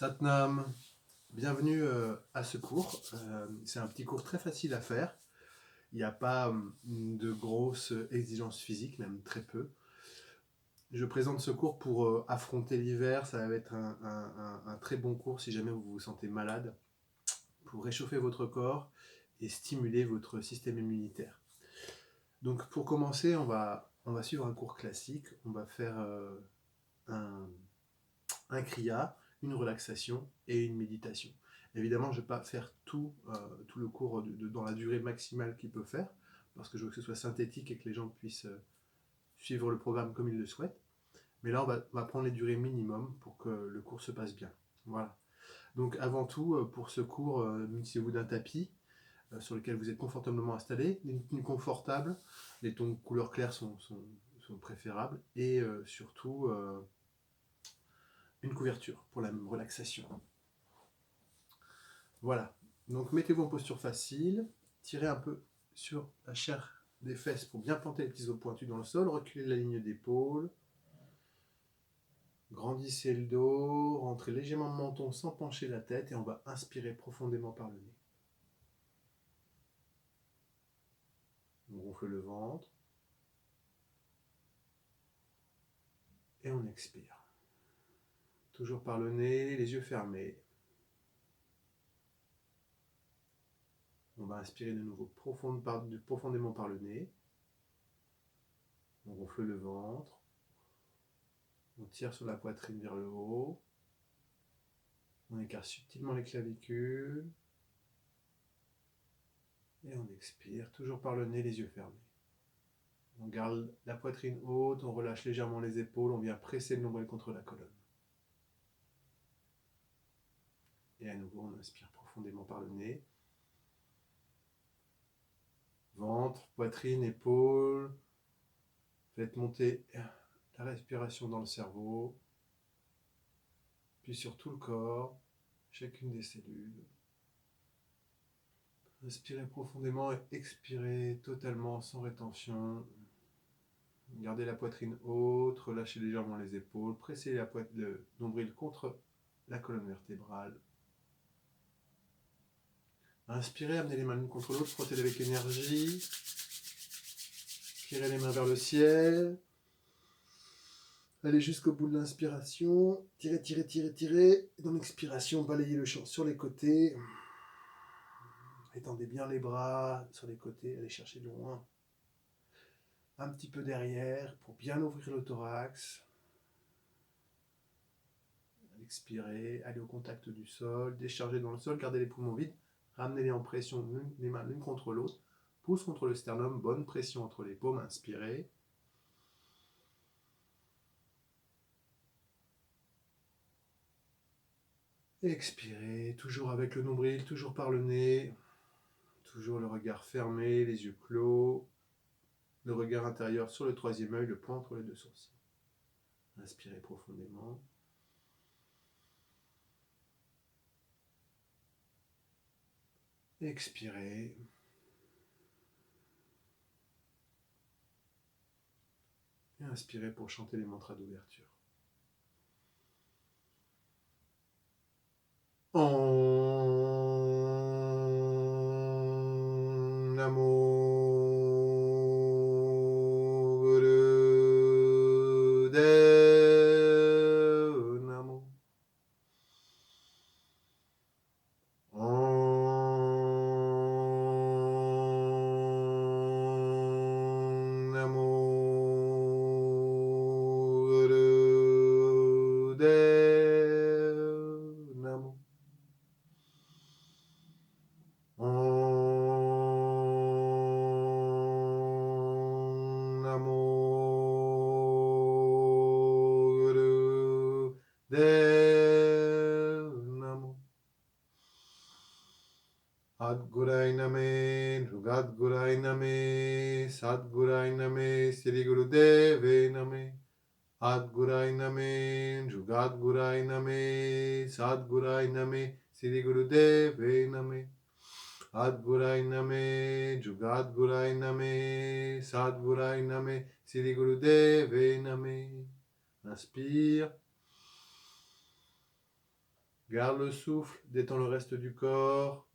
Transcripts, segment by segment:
Satnam, bienvenue à ce cours. C'est un petit cours très facile à faire. Il n'y a pas de grosses exigences physiques, même très peu. Je présente ce cours pour affronter l'hiver. Ça va être un très bon cours si jamais vous vous sentez malade, pour réchauffer votre corps et stimuler votre système immunitaire. Donc pour commencer, on va suivre un cours classique. On va faire un kriya, une relaxation et une méditation. Évidemment, je ne vais pas faire tout le cours dans la durée maximale qu'il peut faire, parce que je veux que ce soit synthétique et que les gens puissent suivre le programme comme ils le souhaitent. Mais là, on va prendre les durées minimum pour que le cours se passe bien. Voilà. Donc avant tout, pour ce cours, munissez-vous d'un tapis sur lequel vous êtes confortablement installé, d'une tenue confortable, les tons couleurs claires sont préférables, et surtout une couverture pour la relaxation. Voilà, donc mettez-vous en posture facile, tirez un peu sur la chair des fesses pour bien planter les petits os pointus dans le sol, reculez la ligne d'épaule, grandissez le dos, rentrez légèrement le menton sans pencher la tête et on va inspirer profondément par le nez. On gonfle le ventre et on expire. Toujours par le nez, les yeux fermés. On va inspirer de nouveau profondément par le nez. On gonfle le ventre. On tire sur la poitrine vers le haut. On écarte subtilement les clavicules. Et on expire, toujours par le nez, les yeux fermés. On garde la poitrine haute, on relâche légèrement les épaules, on vient presser le nombril contre la colonne. Et à nouveau, on inspire profondément par le nez. Ventre, poitrine, épaules. Faites monter la respiration dans le cerveau, puis sur tout le corps, chacune des cellules. Inspirez profondément et expirez totalement sans rétention. Gardez la poitrine haute, relâchez légèrement les épaules, pressez le nombril contre la colonne vertébrale. Inspirez, amenez les mains l'une contre l'autre, frottez-les avec énergie. Tirez les mains vers le ciel. Allez jusqu'au bout de l'inspiration. Tirez, tirez, tirez, tirez. Et dans l'expiration, balayez le champ sur les côtés. Étendez bien les bras sur les côtés, allez chercher loin. Un petit peu derrière pour bien ouvrir le thorax. Expirez, allez au contact du sol, déchargez dans le sol, gardez les poumons vides, ramenez-les en pression, les mains l'une contre l'autre, pouce contre le sternum, bonne pression entre les paumes, inspirez. Expirez, toujours avec le nombril, toujours par le nez, toujours le regard fermé, les yeux clos, le regard intérieur sur le troisième œil, le point entre les deux sourcils. Inspirez profondément. Expirez. Et inspirez pour chanter les mantras d'ouverture. Om Namo Gurudev Namo. Om Namo Gurudev Namo. Om Namo Gurudev Namo. Adgurai Name, Rugadgurai Name, Sadgurai Name, Sri Gurudeve Name. Adgurai Name, Rugadgurai Name, Sadgurai Name, Sri Gurudeve Name. Adgurai Name, Jugadgurai Name, Sadgurai Name, Sri Gurudeve Name. Inspire. Garde le souffle, détends le reste du corps.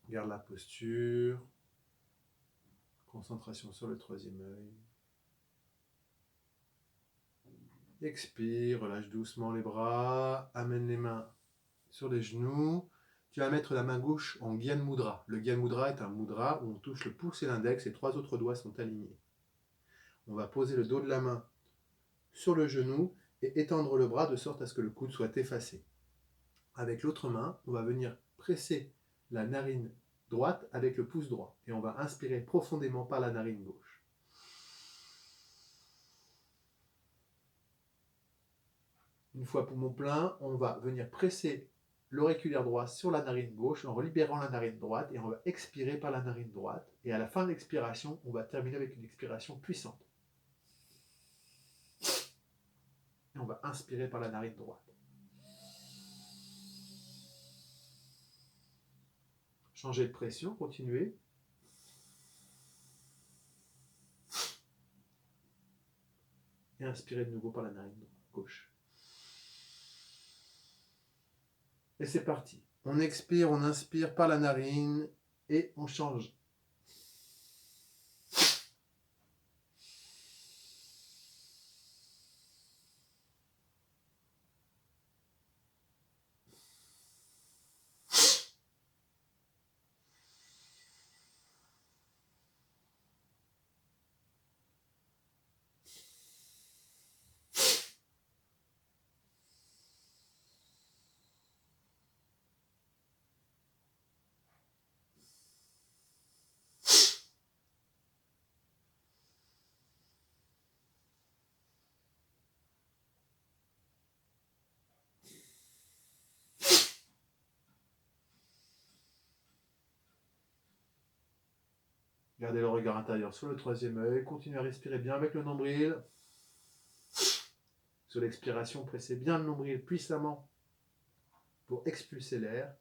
Garde la posture. Concentration sur le troisième œil. Expire, relâche doucement les bras. Amène les mains sur les genoux. Tu vas mettre la main gauche en Gyan Mudra. Le Gyan Mudra est un mudra où on touche le pouce et l'index et 3 autres doigts sont alignés. On va poser le dos de la main sur le genou et étendre le bras de sorte à ce que le coude soit effacé. Avec l'autre main, on va venir presser la narine droite avec le pouce droit et on va inspirer profondément par la narine gauche. Une fois poumon plein, on va venir presser l'auriculaire droit sur la narine gauche en libérant la narine droite et on va expirer par la narine droite. Et à la fin de l'expiration, on va terminer avec une expiration puissante. Et on va inspirer par la narine droite. Changer de pression, continuez. Et inspirez de nouveau par la narine gauche. Et c'est parti. On expire, on inspire par la narine et on change. Gardez le regard intérieur sur le troisième œil. Continuez à respirer bien avec le nombril. Sur l'expiration, pressez bien le nombril puissamment pour expulser l'air.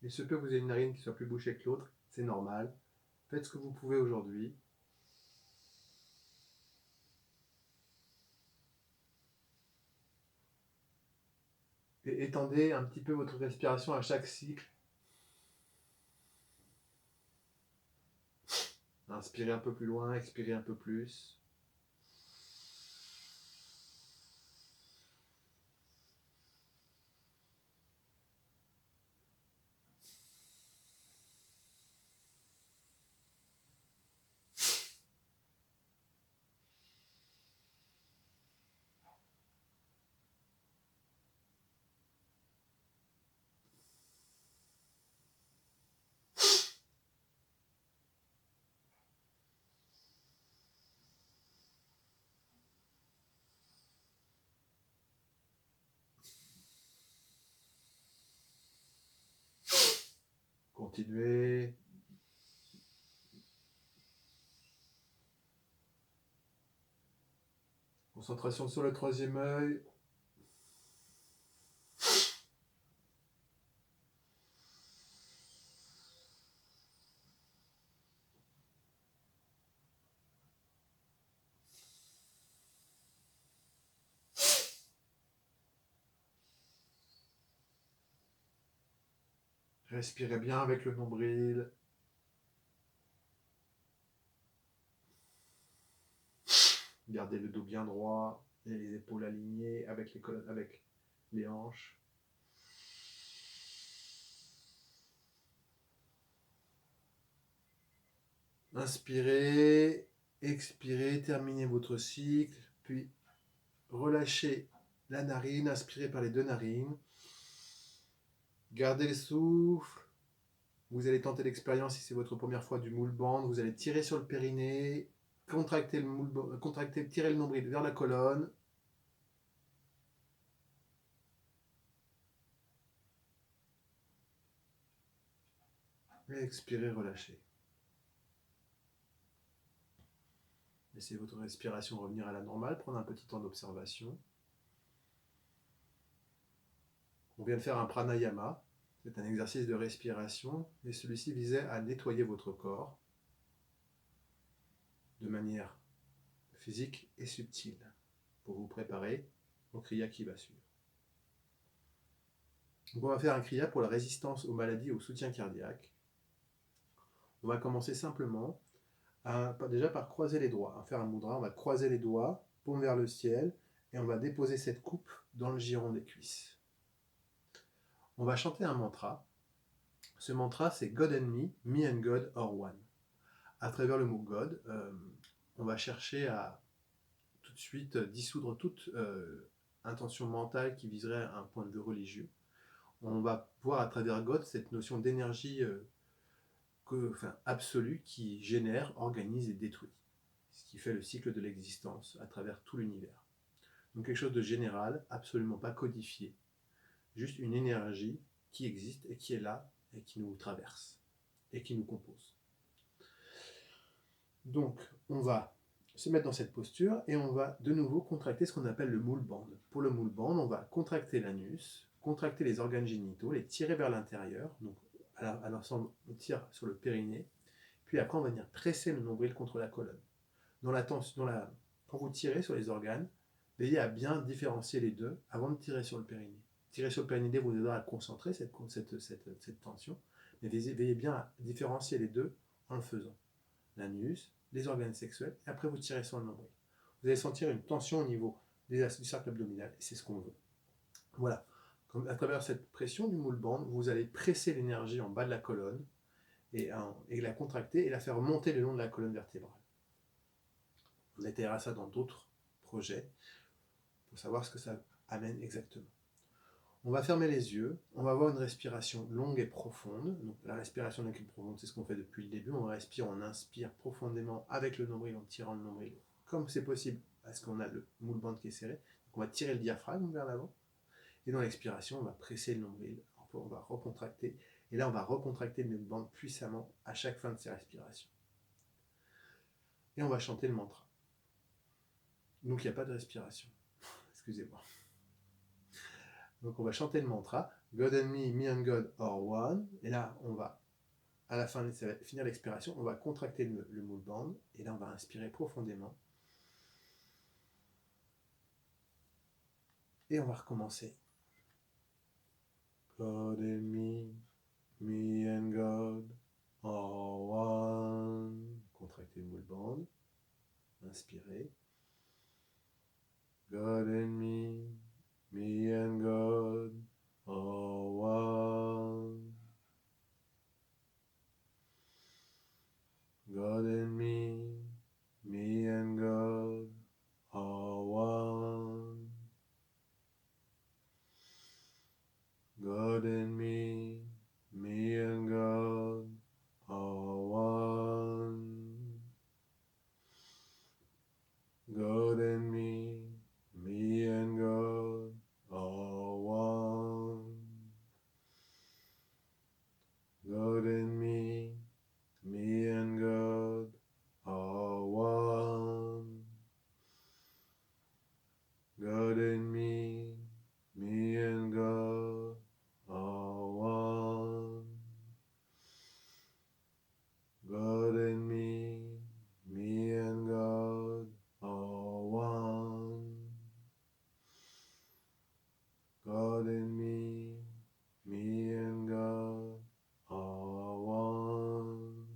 Il se peut que vous ayez une narine qui soit plus bouchée que l'autre, c'est normal. Faites ce que vous pouvez aujourd'hui. Et étendez un petit peu votre respiration à chaque cycle. Inspirez un peu plus loin, expirez un peu plus. Continuez. Concentration sur le troisième œil. Respirez bien avec le nombril. Gardez le dos bien droit et les épaules alignées avec les colonnes, avec les hanches. Inspirez, expirez, terminez votre cycle, puis relâchez la narine, inspirez par les deux narines. Gardez le souffle. Vous allez tenter l'expérience si c'est votre première fois du moule band. Vous allez tirer sur le périnée, contracter le moule, tirer le nombril vers la colonne. Et expirez, relâchez. Laissez votre respiration revenir à la normale, prendre un petit temps d'observation. On vient de faire un pranayama. C'est un exercice de respiration et celui-ci visait à nettoyer votre corps de manière physique et subtile pour vous préparer au kriya qui va suivre. Donc on va faire un kriya pour la résistance aux maladies et au soutien cardiaque. On va commencer simplement déjà par croiser les doigts, faire un mudra. On va croiser les doigts, paume vers le ciel, et on va déposer cette coupe dans le giron des cuisses. On va chanter un mantra. Ce mantra, c'est God and me and God are one. À travers le mot God, on va chercher à tout de suite dissoudre toute intention mentale qui viserait un point de vue religieux. On va voir à travers God cette notion d'énergie absolue qui génère, organise et détruit. Ce qui fait le cycle de l'existence à travers tout l'univers. Donc quelque chose de général, absolument pas codifié. Juste une énergie qui existe et qui est là et qui nous traverse et qui nous compose. Donc on va se mettre dans cette posture et on va de nouveau contracter ce qu'on appelle le Mul Bandh. Pour le Mul Bandh, on va contracter l'anus, contracter les organes génitaux, les tirer vers l'intérieur. Donc à l'ensemble, on tire sur le périnée. Puis après, on va venir presser le nombril contre la colonne. Quand vous tirez sur les organes, veillez à bien différencier les deux avant de tirer sur le périnée. Tirer sur le périnée vous aidera à concentrer cette tension, mais veillez bien à différencier les deux en le faisant. L'anus, les organes sexuels, et après vous tirez sur le nombril. Vous allez sentir une tension au niveau du cercle abdominal, et c'est ce qu'on veut. Voilà. À travers cette pression du Mul Bandh, vous allez presser l'énergie en bas de la colonne et la contracter et la faire monter le long de la colonne vertébrale. On détaillera ça dans d'autres projets pour savoir ce que ça amène exactement. On va fermer les yeux, on va avoir une respiration longue et profonde. Donc la respiration longue et profonde, c'est ce qu'on fait depuis le début. On respire, on inspire profondément avec le nombril en tirant le nombril comme c'est possible parce qu'on a le Mul Bandh qui est serré. Donc on va tirer le diaphragme vers l'avant. Et dans l'expiration, on va presser le nombril, on va recontracter. Et là, on va recontracter le Mul Bandh puissamment à chaque fin de ces respirations. Et on va chanter le mantra. Donc il n'y a pas de respiration. Excusez-moi. Donc on va chanter le mantra. God and me and God are one. Et là, on va, à la fin, ça va finir l'expiration, on va contracter le Mul Bandh. Et là, on va inspirer profondément. Et on va recommencer. God and me and God are one. Contractez le Mul Bandh. Inspirez. God and me and God are one. God and me and God are one. God and me and God are one. God and me and God are one. God and me and God are one. God and me and God are one. God and me and God are one. God and me and God are one.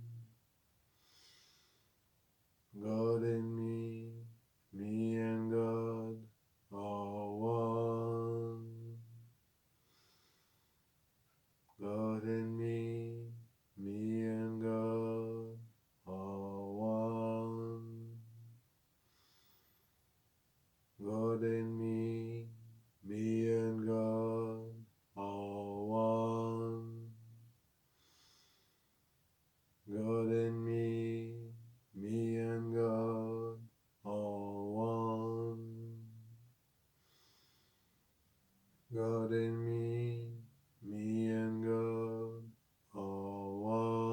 God and me and God are one. God and me and God are one. God and me and God are one. God and me and God are one. God and me and God are one.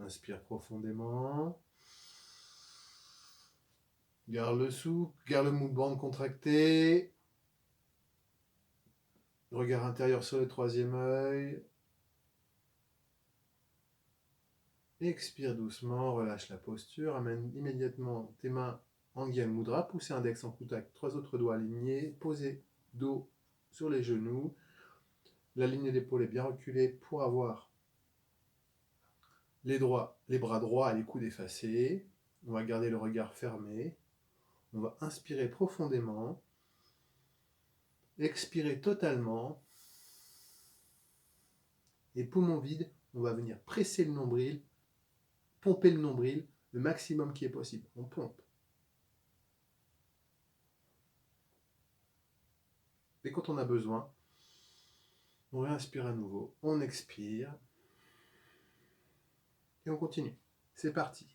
Inspire profondément. Garde le souffle, garde le mouvement contracté. Regard intérieur sur le troisième œil. Expire doucement, relâche la posture. Amène immédiatement tes mains en Gyan Mudra. Poussez index en contact, 3 autres doigts alignés. Posez dos sur les genoux. La ligne d'épaule est bien reculée pour avoir les bras droits et les coudes effacés. On va garder le regard fermé. On va inspirer profondément. Expirer totalement. Et poumon vide, on va venir presser le nombril, pomper le nombril le maximum qui est possible. On pompe. Et quand on a besoin, on réinspire à nouveau. On expire. Et on continue. C'est parti.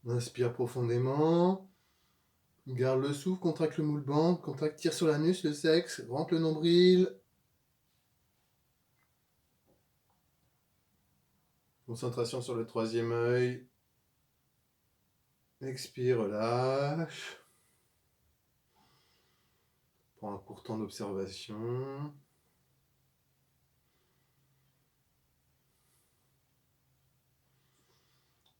Inspire profondément. Garde le souffle, contracte le moule-band, contracte, tire sur l'anus, le sexe, rentre le nombril. Concentration sur le troisième œil. Expire, relâche. Prends un court temps d'observation.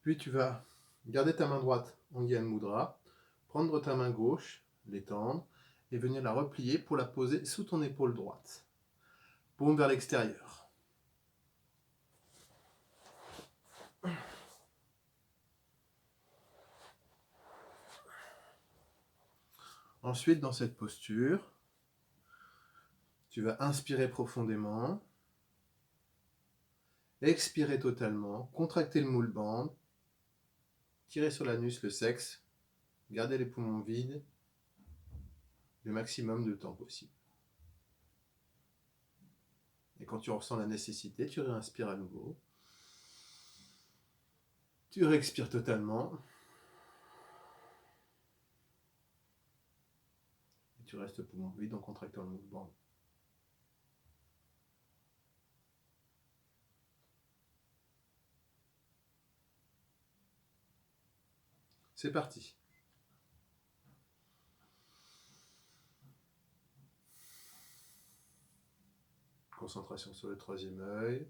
Puis tu vas garder ta main droite en Gyan Mudra, prendre ta main gauche, l'étendre, et venir la replier pour la poser sous ton épaule droite. Paume vers l'extérieur. Ensuite, dans cette posture, tu vas inspirer profondément, expirer totalement, contracter le moule-band, tirer sur l'anus, le sexe, garder les poumons vides le maximum de temps possible. quand tu ressens la nécessité, tu réinspires à nouveau. Tu réexpires totalement. Et tu restes poumon vide en contractant le mouvement. C'est parti. Concentration sur le troisième œil.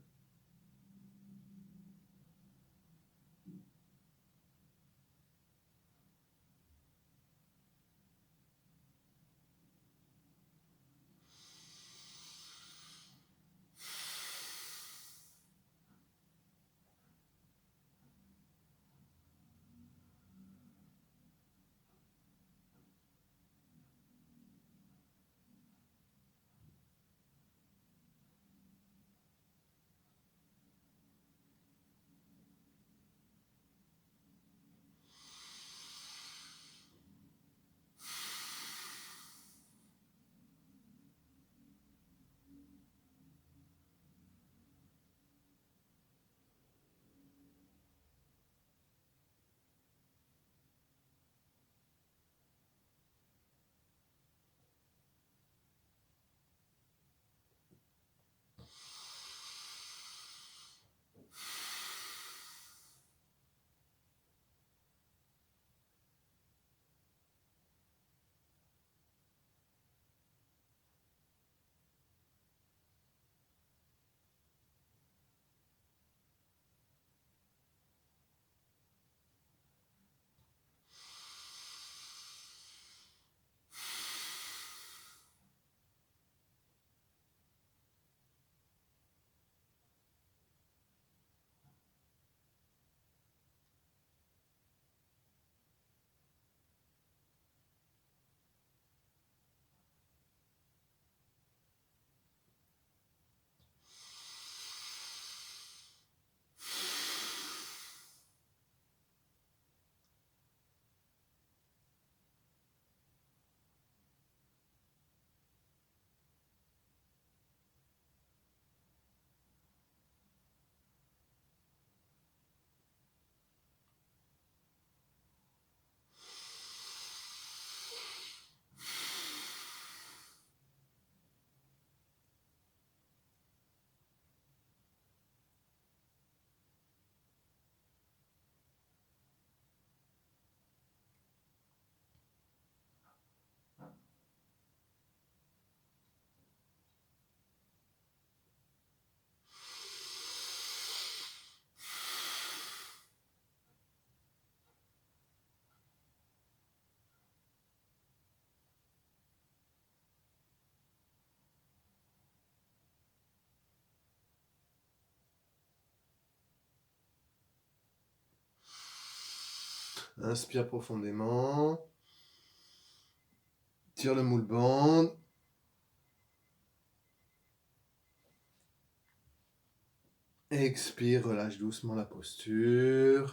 Inspire profondément. Tire le moule band. Expire, relâche doucement la posture.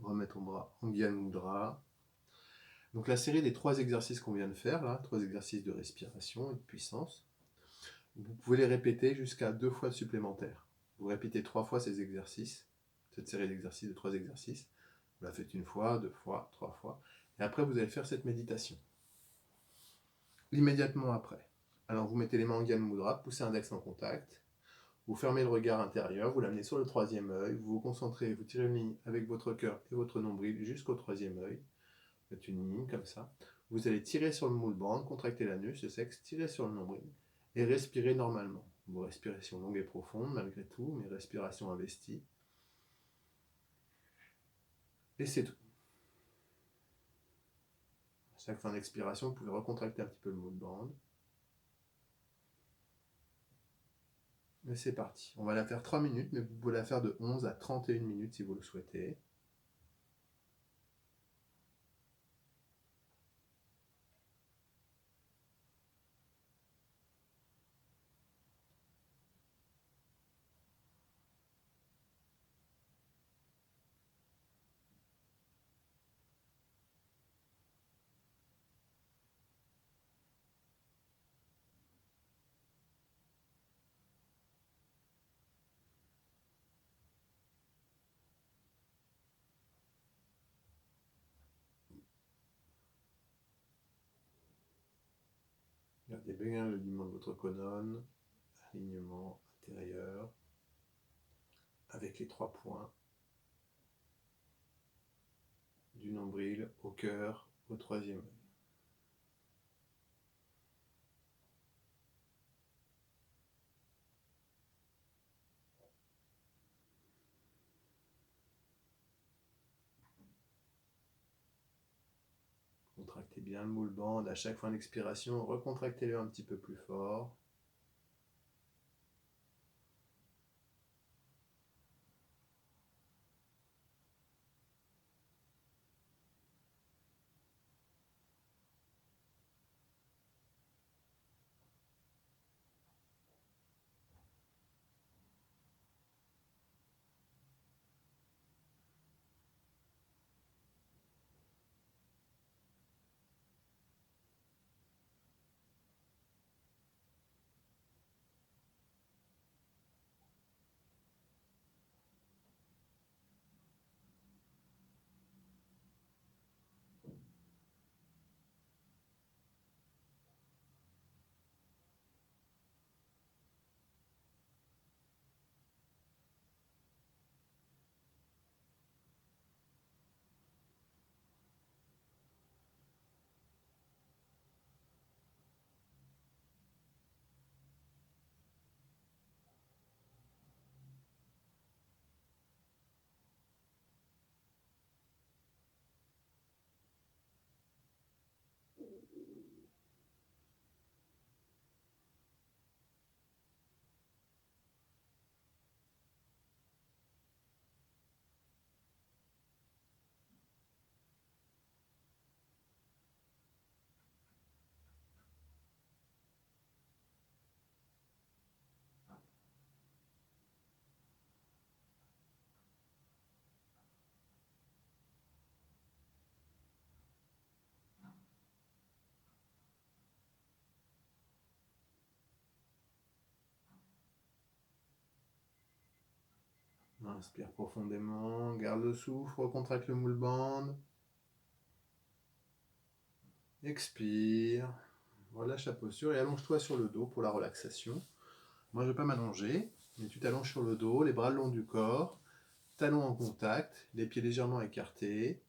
Remets ton bras en Gyan Mudra. Donc la série des 3 exercices qu'on vient de faire, là, 3 exercices de respiration et de puissance, vous pouvez les répéter jusqu'à 2 fois supplémentaires. Vous répétez 3 fois ces exercices, cette série d'exercices, de 3 exercices. Vous la faites 1 fois, 2 fois, 3 fois. Et après, vous allez faire cette méditation. Immédiatement après. Alors, vous mettez les mains en Gyan Mudra, poussez l'index en contact. Vous fermez le regard intérieur, vous l'amenez sur le 3e œil, vous vous concentrez, vous tirez une ligne avec votre cœur et votre nombril jusqu'au 3e œil. Vous faites une ligne comme ça. Vous allez tirer sur le moule band, contracter l'anus, le sexe, tirer sur le nombril et respirer normalement. Vos respirations longues et profondes malgré tout, mais respiration investie. Et c'est tout. À chaque fin d'expiration, vous pouvez recontracter un petit peu le moule band. Et c'est parti. On va la faire 3 minutes, mais vous pouvez la faire de 11 à 31 minutes si vous le souhaitez. Contractez bien le ligament de votre colonne, alignement intérieur, avec les 3 points du nombril au cœur, au 3e œil. Contractez bien le moule band. À chaque fois d'expiration, recontractez-le un petit peu plus fort. Inspire profondément, garde le souffle, recontracte le moule band. Expire, relâche la posture et allonge-toi sur le dos pour la relaxation. Moi, je ne vais pas m'allonger, mais tu t'allonges sur le dos, les bras le long du corps, talons en contact, les pieds légèrement écartés,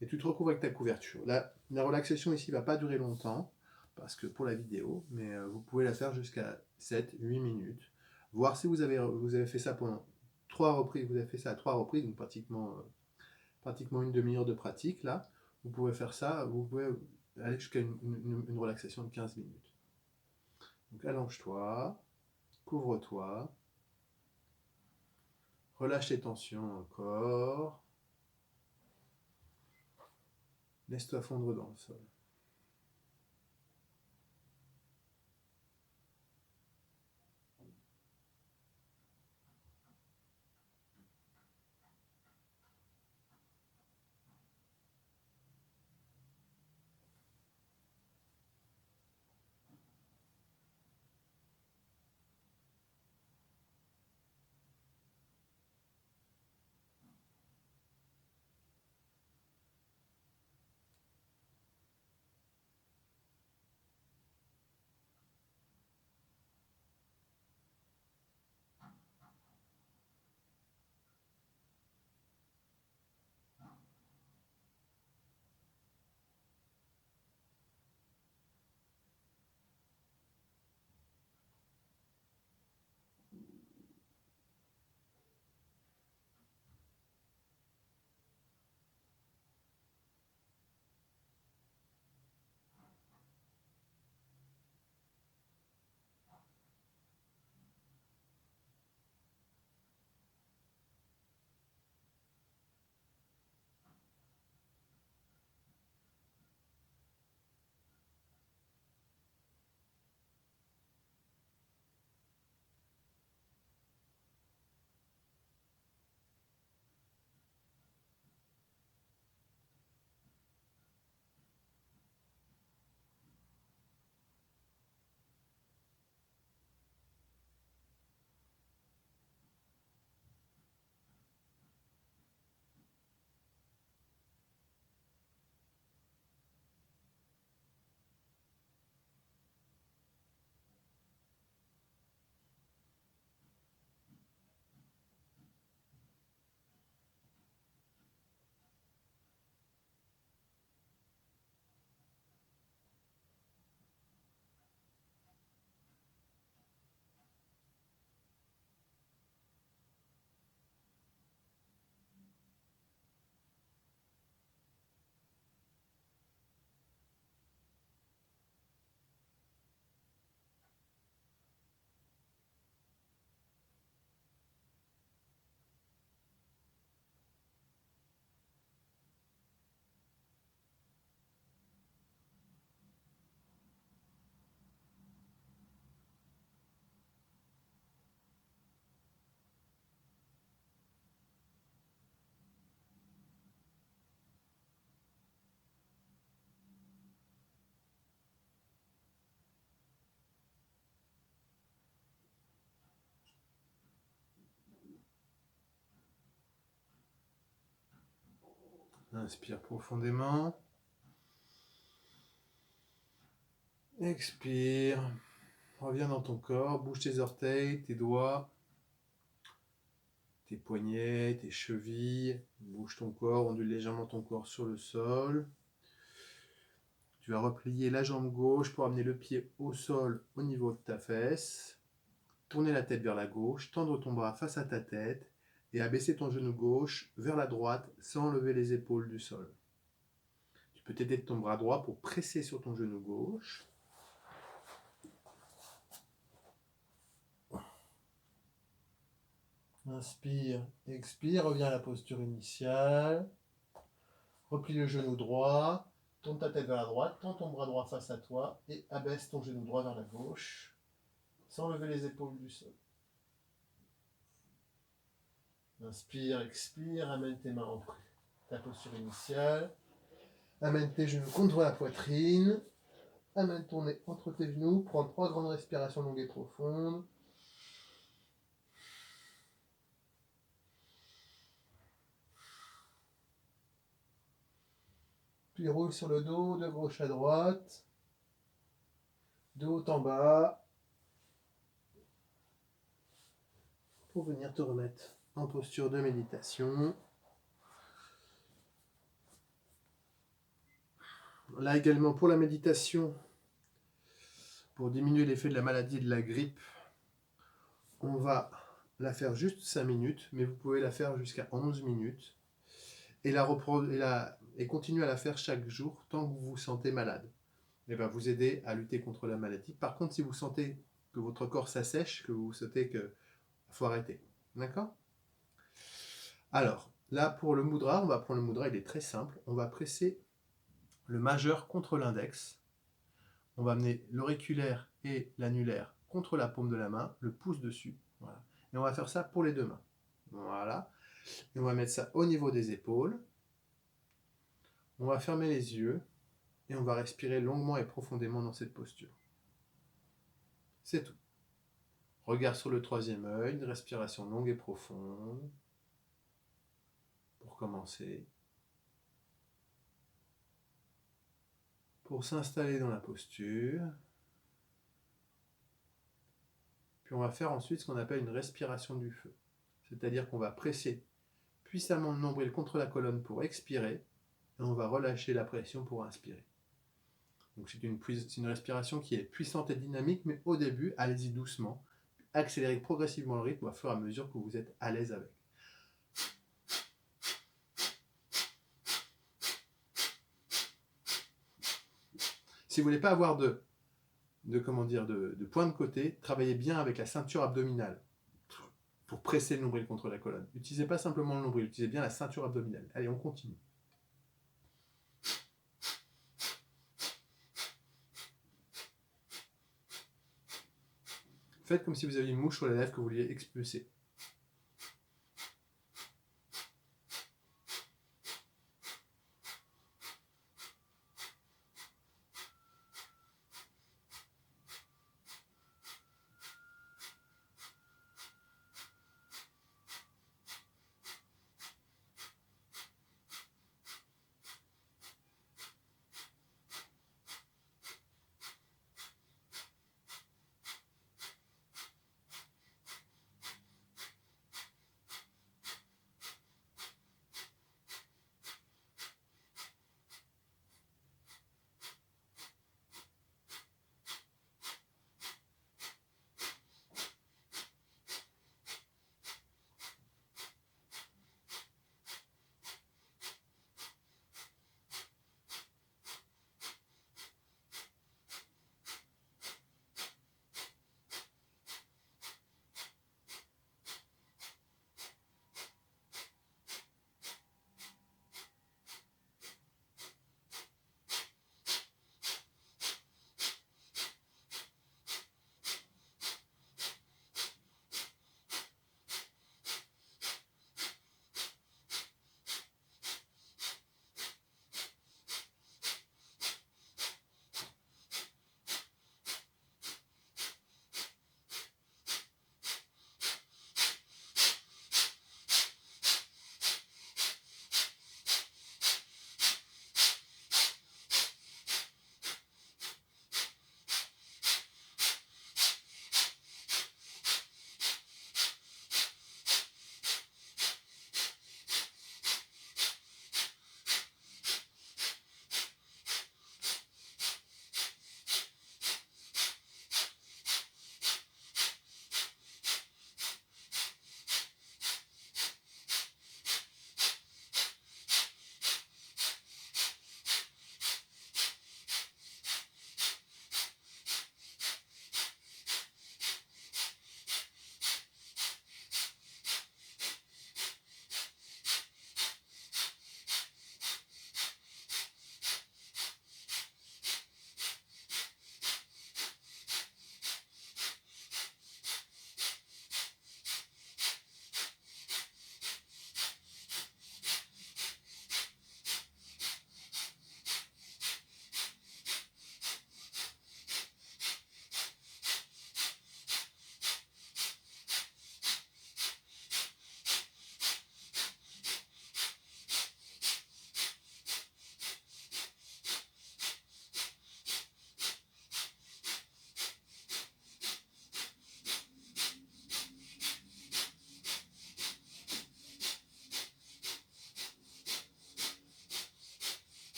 et tu te recouvres avec ta couverture. La relaxation ici ne va pas durer longtemps, parce que pour la vidéo, mais vous pouvez la faire jusqu'à 7-8 minutes. Voir si vous avez fait ça pendant 3 reprises, vous avez fait ça à 3 reprises, donc pratiquement une demi-heure de pratique, là. Vous pouvez faire ça, vous pouvez aller jusqu'à une relaxation de 15 minutes. Donc allonge-toi, couvre-toi, relâche les tensions encore, laisse-toi fondre dans le sol. Inspire profondément. Expire. Reviens dans ton corps, bouge tes orteils, tes doigts, tes poignets, tes chevilles. Bouge ton corps, ondule légèrement ton corps sur le sol. Tu vas replier la jambe gauche pour amener le pied au sol au niveau de ta fesse. Tourner la tête vers la gauche, tendre ton bras face à ta tête et abaisser ton genou gauche vers la droite sans lever les épaules du sol. Tu peux t'aider de ton bras droit pour presser sur ton genou gauche. Inspire, expire, reviens à la posture initiale. Replie le genou droit, tourne ta tête vers la droite, tends ton bras droit face à toi et abaisse ton genou droit vers la gauche sans lever les épaules du sol. Inspire, expire, amène tes mains entre ta posture initiale. Amène tes genoux contre la poitrine. Amène ton nez entre tes genoux. Prends 3 grandes respirations longues et profondes. Puis roule sur le dos de gauche à droite, de haut en bas, pour venir te remettre en posture de méditation. Là également pour la méditation, pour diminuer l'effet de la maladie de la grippe, on va la faire juste 5 minutes, mais vous pouvez la faire jusqu'à 11 minutes et continuer à la faire chaque jour tant que vous vous sentez malade. Elle va vous aider à lutter contre la maladie. Par contre, si vous sentez que votre corps s'assèche, que vous sentez qu'il faut arrêter. D'accord ? Alors, là pour le mudra, on va prendre le mudra, il est très simple. On va presser le majeur contre l'index. On va amener l'auriculaire et l'annulaire contre la paume de la main, le pouce dessus. Voilà. Et on va faire ça pour les 2 mains. Voilà. Et on va mettre ça au niveau des épaules. On va fermer les yeux et on va respirer longuement et profondément dans cette posture. C'est tout. Regard sur le 3e œil, une respiration longue et profonde. Pour commencer. Pour s'installer dans la posture. Puis on va faire ensuite ce qu'on appelle une respiration du feu. C'est-à-dire qu'on va presser puissamment le nombril contre la colonne pour expirer et on va relâcher la pression pour inspirer. Donc c'est une respiration qui est puissante et dynamique, mais au début, allez-y doucement. Accélérez progressivement le rythme au fur et à mesure que vous êtes à l'aise avec. Si vous ne voulez pas avoir de point de côté, travaillez bien avec la ceinture abdominale pour presser le nombril contre la colonne. N'utilisez pas simplement le nombril, utilisez bien la ceinture abdominale. Allez, on continue. Faites comme si vous aviez une mouche sur la lèvre que vous vouliez expulser.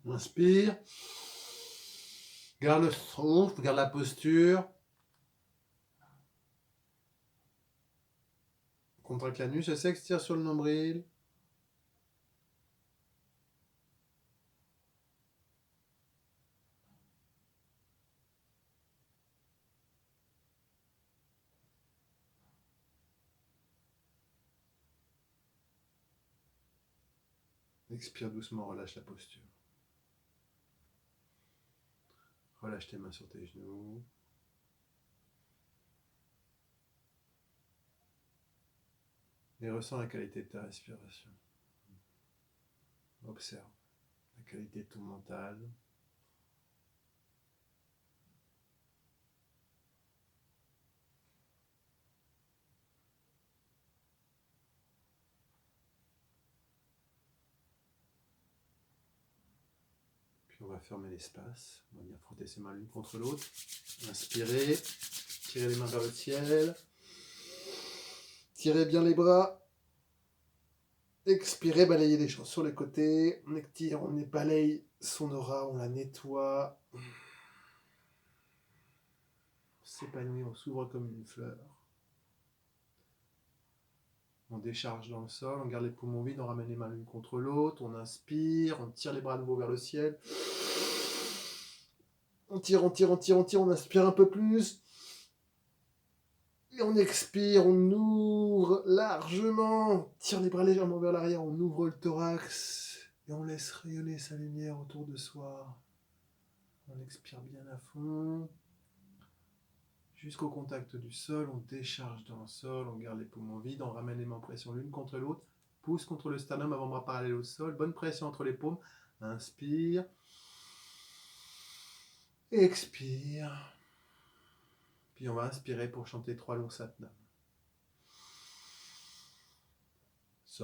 Inspire. Garde le souffle, garde la posture. Contracte l'anus, s'extire sur le nombril. Expire doucement, relâche la posture. Relâche tes mains sur tes genoux. Et ressens la qualité de ta respiration. Observe la qualité de ton mental. Puis on va fermer l'espace. On va venir frotter ses mains l'une contre l'autre. Inspirez. Tirez les mains vers le ciel. Tirez bien les bras. Expirez, balayez les choses sur les côtés. On étire, on balaye son aura, on la nettoie. On s'épanouit, on s'ouvre comme une fleur. On décharge dans le sol, on garde les poumons vides, on ramène les mains l'une contre l'autre. On inspire, on tire les bras à nouveau vers le ciel. On tire, on inspire un peu plus. Et on expire, on ouvre largement, on tire les bras légèrement vers l'arrière, on ouvre le thorax et on laisse rayonner sa lumière autour de soi. On expire bien à fond, jusqu'au contact du sol, on décharge dans le sol, on garde les poumons vides, on ramène les mains en pression l'une contre l'autre, pousse contre le sternum, avant-bras parallèle au sol, bonne pression entre les paumes, inspire, expire. Puis on va inspirer pour chanter 3 longs satnams. Sat.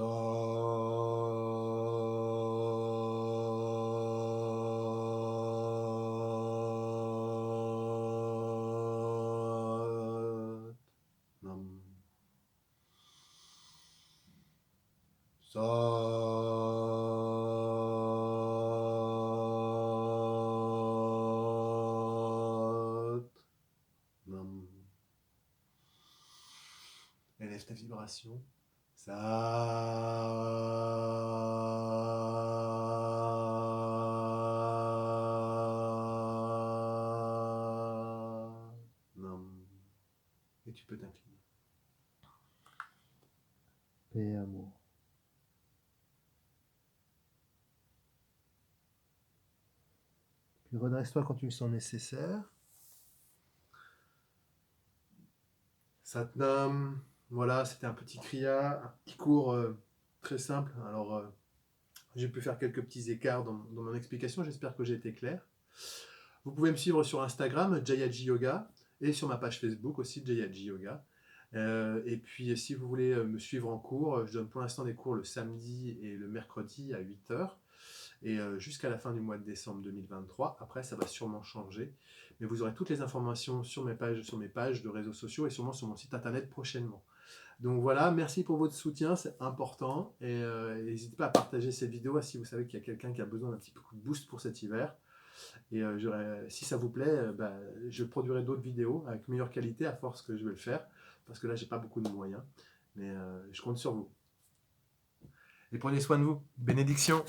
Nam. Nam. Élève ta vibration. Ça. Nam. Et tu peux t'incliner. Paix et amour. Puis redresse-toi quand tu le sens nécessaire. Satnam. Voilà, c'était un petit kriya, un petit cours très simple. Alors, j'ai pu faire quelques petits écarts dans mon explication. J'espère que j'ai été clair. Vous pouvez me suivre sur Instagram, Jayaji Yoga, et sur ma page Facebook aussi, Jayaji Yoga. Et puis, si vous voulez me suivre en cours, je donne pour l'instant des cours le samedi et le mercredi à 8h, et jusqu'à la fin du mois de décembre 2023. Après, ça va sûrement changer. Mais vous aurez toutes les informations sur mes pages de réseaux sociaux et sûrement sur mon site internet prochainement. Donc voilà, merci pour votre soutien, c'est important. Et n'hésitez pas à partager cette vidéo si vous savez qu'il y a quelqu'un qui a besoin d'un petit coup de boost pour cet hiver. Et si ça vous plaît, je produirai d'autres vidéos avec meilleure qualité à force que je vais le faire. Parce que là, j'ai pas beaucoup de moyens. Mais je compte sur vous. Et prenez soin de vous. Bénédiction.